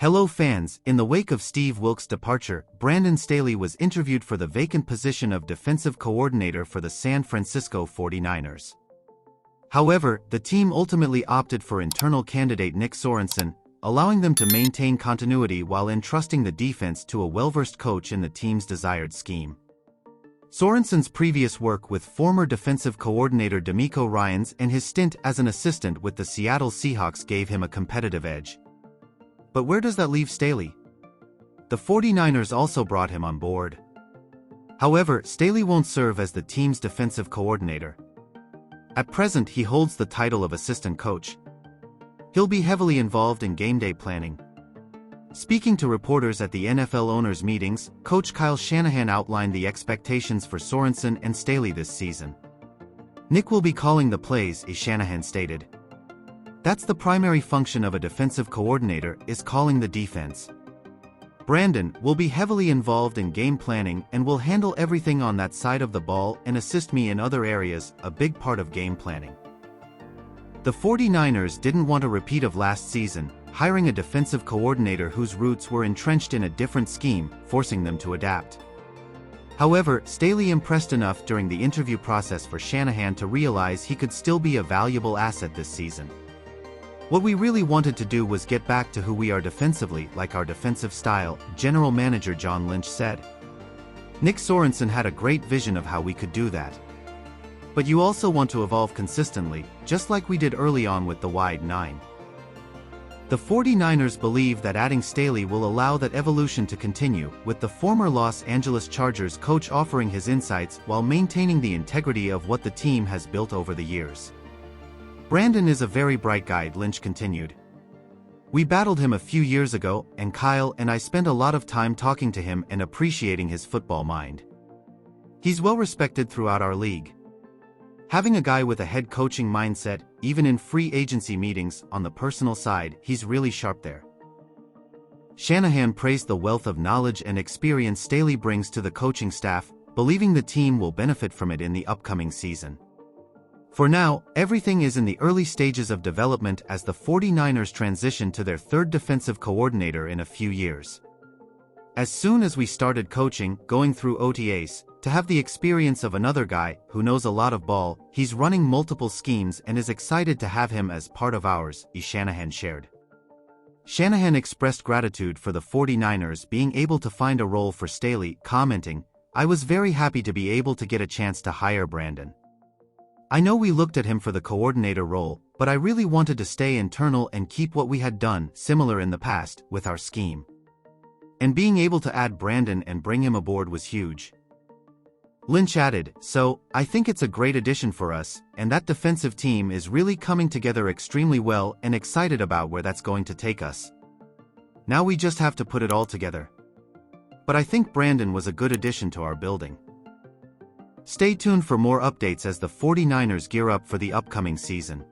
Hello fans, in the wake of Steve Wilkes' departure, Brandon Staley was interviewed for the vacant position of defensive coordinator for the San Francisco 49ers. However, the team ultimately opted for internal candidate Nick Sorensen, allowing them to maintain continuity while entrusting the defense to a well-versed coach in the team's desired scheme. Sorensen's previous work with former defensive coordinator DeMeco Ryans and his stint as an assistant with the Seattle Seahawks gave him a competitive edge. But where does that leave Staley? The 49ers also brought him on board. However, Staley won't serve as the team's defensive coordinator. At present, he holds the title of assistant coach. He'll be heavily involved in game day planning. Speaking to reporters at the NFL owners' meetings, Coach Kyle Shanahan outlined the expectations for Sorensen and Staley this season. Nick will be calling the plays, Shanahan stated. That's the primary function of a defensive coordinator, is calling the defense. Brandon will be heavily involved in game planning and will handle everything on that side of the ball and assist me in other areas, a big part of game planning. The 49ers didn't want a repeat of last season, hiring a defensive coordinator whose roots were entrenched in a different scheme, forcing them to adapt. However, Staley impressed enough during the interview process for Shanahan to realize he could still be a valuable asset this season. What we really wanted to do was get back to who we are defensively, like our defensive style, General Manager John Lynch said. Nick Sorensen had a great vision of how we could do that. But you also want to evolve consistently, just like we did early on with the wide nine. The 49ers believe that adding Staley will allow that evolution to continue, with the former Los Angeles Chargers coach offering his insights while maintaining the integrity of what the team has built over the years. Brandon is a very bright guy, Lynch continued. We battled him a few years ago, and Kyle and I spent a lot of time talking to him and appreciating his football mind. He's well respected throughout our league. Having a guy with a head coaching mindset, even in free agency meetings, on the personal side, he's really sharp there. Shanahan praised the wealth of knowledge and experience Staley brings to the coaching staff, believing the team will benefit from it in the upcoming season. For now, everything is in the early stages of development as the 49ers transition to their third defensive coordinator in a few years. As soon as we started coaching, going through OTAs, to have the experience of another guy who knows a lot of ball, he's running multiple schemes and is excited to have him as part of ours, Shanahan shared. Shanahan expressed gratitude for the 49ers being able to find a role for Staley, commenting, "I was very happy to be able to get a chance to hire Brandon. I know we looked at him for the coordinator role, but I really wanted to stay internal and keep what we had done, similar in the past, with our scheme. And being able to add Brandon and bring him aboard was huge." Lynch added, "So, I think it's a great addition for us, and that defensive team is really coming together extremely well and excited about where that's going to take us. Now we just have to put it all together. But I think Brandon was a good addition to our building." Stay tuned for more updates as the 49ers gear up for the upcoming season.